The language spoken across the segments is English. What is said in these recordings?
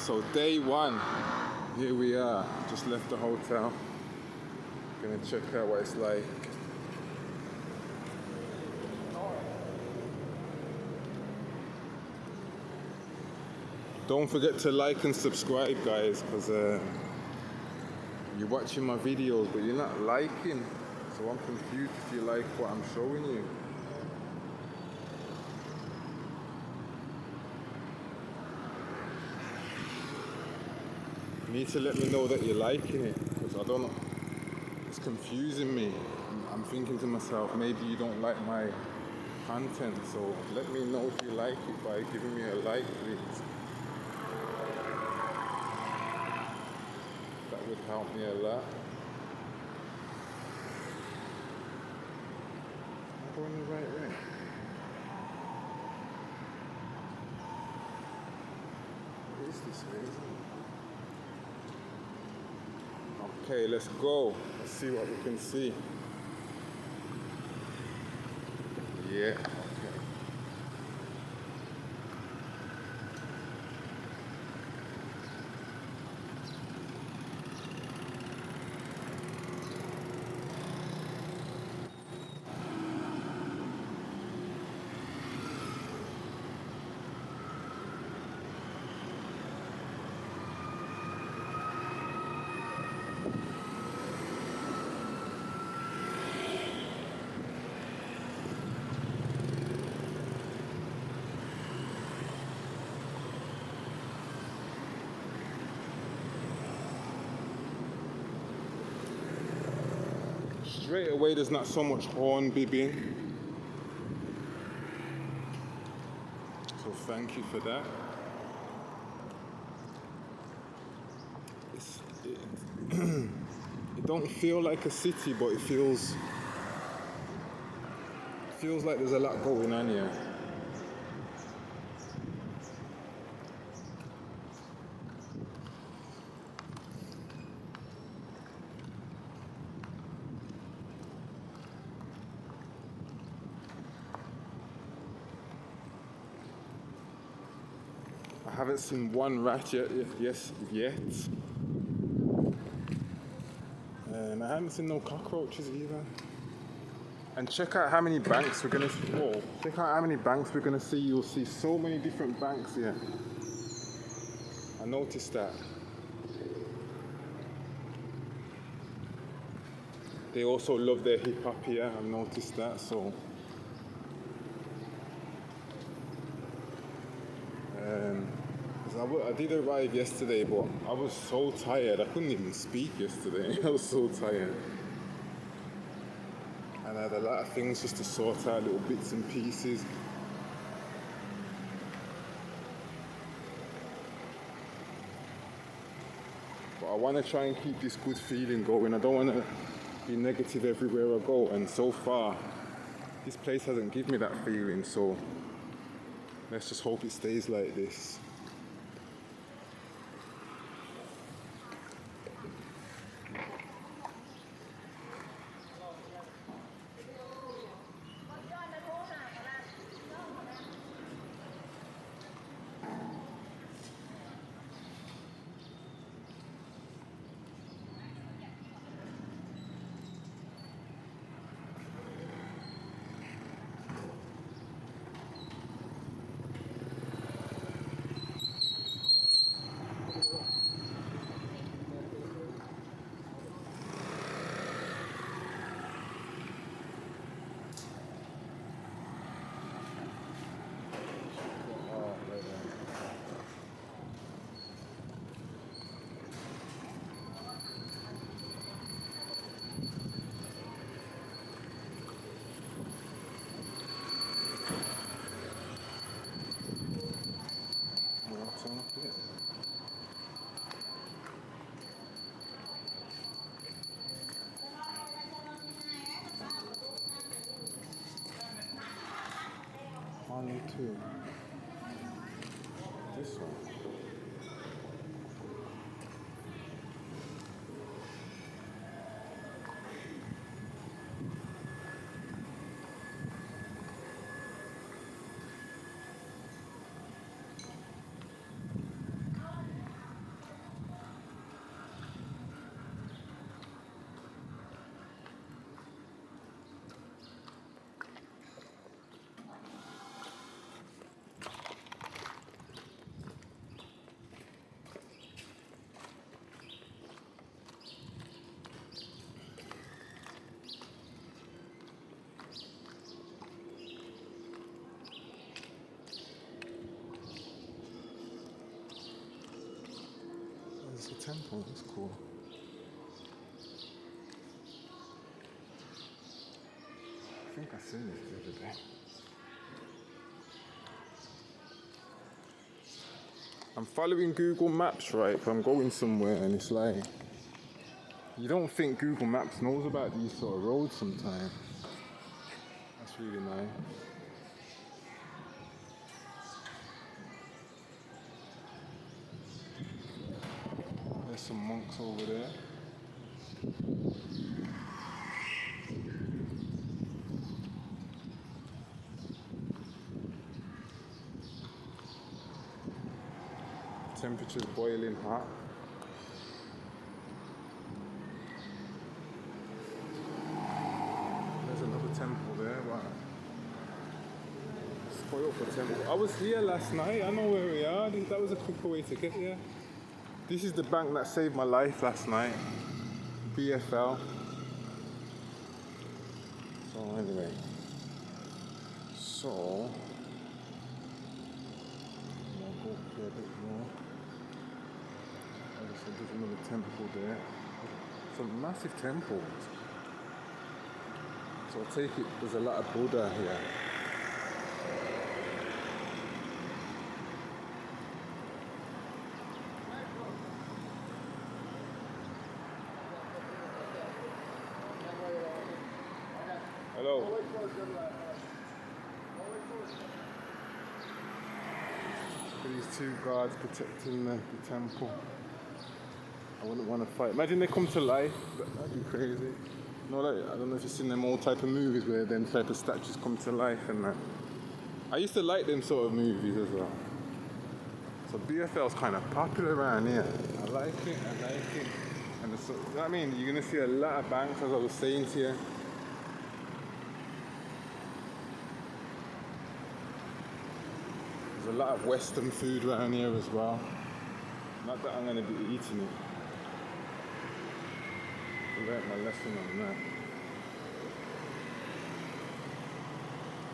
So day one, here we are. Just left the hotel. Gonna check out what it's like. Don't forget to like and subscribe, guys, because you're watching my videos but you're not liking. So I'm confused if you like what I'm showing you. You need to let me know that you're liking it, because I don't know, it's confusing me. I'm thinking to myself, maybe you don't like my content, so let me know if you like it by giving me a like, please. That would help me a lot. Am I going the right way? What is this way? Okay, let's go. Let's see what we can see. Yeah, okay. Straight away, there's not so much horn bibbing. So thank you for that. It don't feel like a city, but it feels like there's a lot going on here. I haven't seen one rat yet. And I haven't seen no cockroaches either. And check out how many banks we're gonna see. Whoa. Check out how many banks we're gonna see. You'll see so many different banks here. I noticed that. They also love their hip hop here. I've noticed that. So I did arrive yesterday, but I was so tired. I couldn't even speak yesterday. I was so tired. And I had a lot of things just to sort out, little bits and pieces. But I want to try and keep this good feeling going. I don't want to be negative everywhere I go. And so far, this place hasn't given me that feeling. So let's just hope it stays like this. One, two. This one. It's a temple, that's cool. I think I've seen this the other day. I'm following Google Maps, right? But I'm going somewhere and it's like, you don't think Google Maps knows about these sort of roads sometimes. That's really nice. There's some monks over there. Temperature's boiling hot. There's another temple there. Wow. Spoiled for temple. I was here last night. I know where we are. That was a quicker way to get here. This is the bank that saved my life last night. BFL. So anyway. So I'll go up here a bit more. There's another temple there. Some massive temples. So I take it there's a lot of Buddha here. Hello. These two guards protecting the temple. I wouldn't want to fight. Imagine they come to life. That'd be crazy. No, like, I don't know if you've seen them old type of movies where them type of statues come to life and that. I used to like them sort of movies as well. So BFL's kind of popular around here. I like it. And you know what I mean? You're going to see a lot of banks, as I was saying to you. There's a lot of Western food around here as well. Not that I'm going to be eating it. I learned my lesson on that.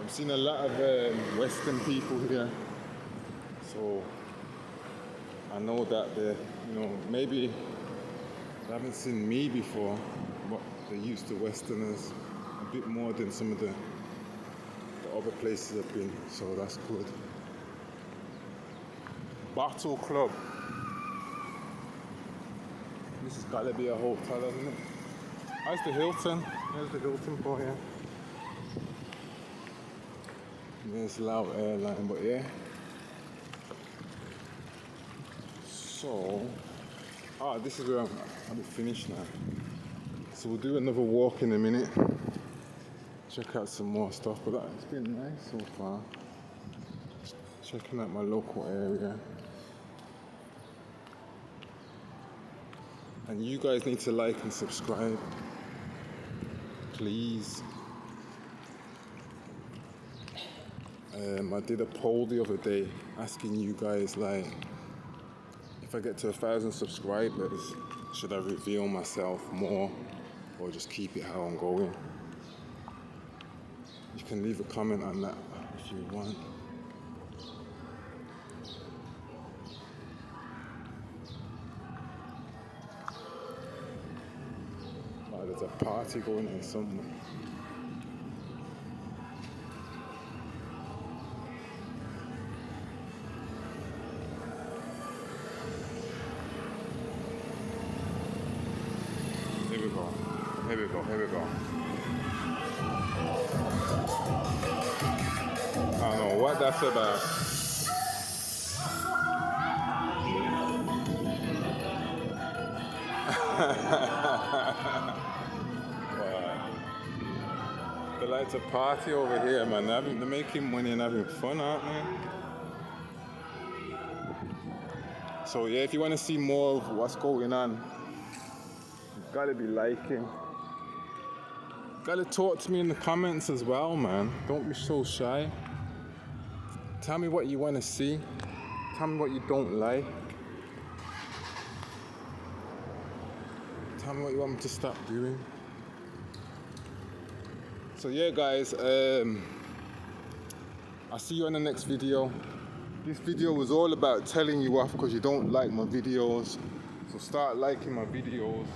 I'm seeing a lot of Western people here. So I know that maybe they haven't seen me before, but they're used to Westerners a bit more than some of the other places I've been. So that's good. Bottle Club. This has got to be a hotel, hasn't it? How's the Hilton? There's the Hilton for you. There's Laos airline, but yeah. So, this is where I'm finished now. So we'll do another walk in a minute. Check out some more stuff, but it's been nice so far. Checking out my local area. And you guys need to like and subscribe, please. I did a poll the other day asking you guys, like, if I get to 1,000 subscribers, should I reveal myself more or just keep it how I'm going? You can leave a comment on that if you want. There's a party going on somewhere. Here we go. I don't know what that's about. They like to party over here, man. They're making money and having fun, aren't they? So yeah, if you want to see more of what's going on, you've got to be liking. Got to talk to me in the comments as well, man. Don't be so shy. Tell me what you want to see. Tell me what you don't like. Tell me what you want me to stop doing. So yeah, guys, I'll see you on the next video. This video was all about telling you off because you don't like my videos. So start liking my videos,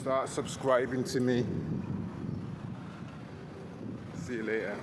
start subscribing to me. See you later.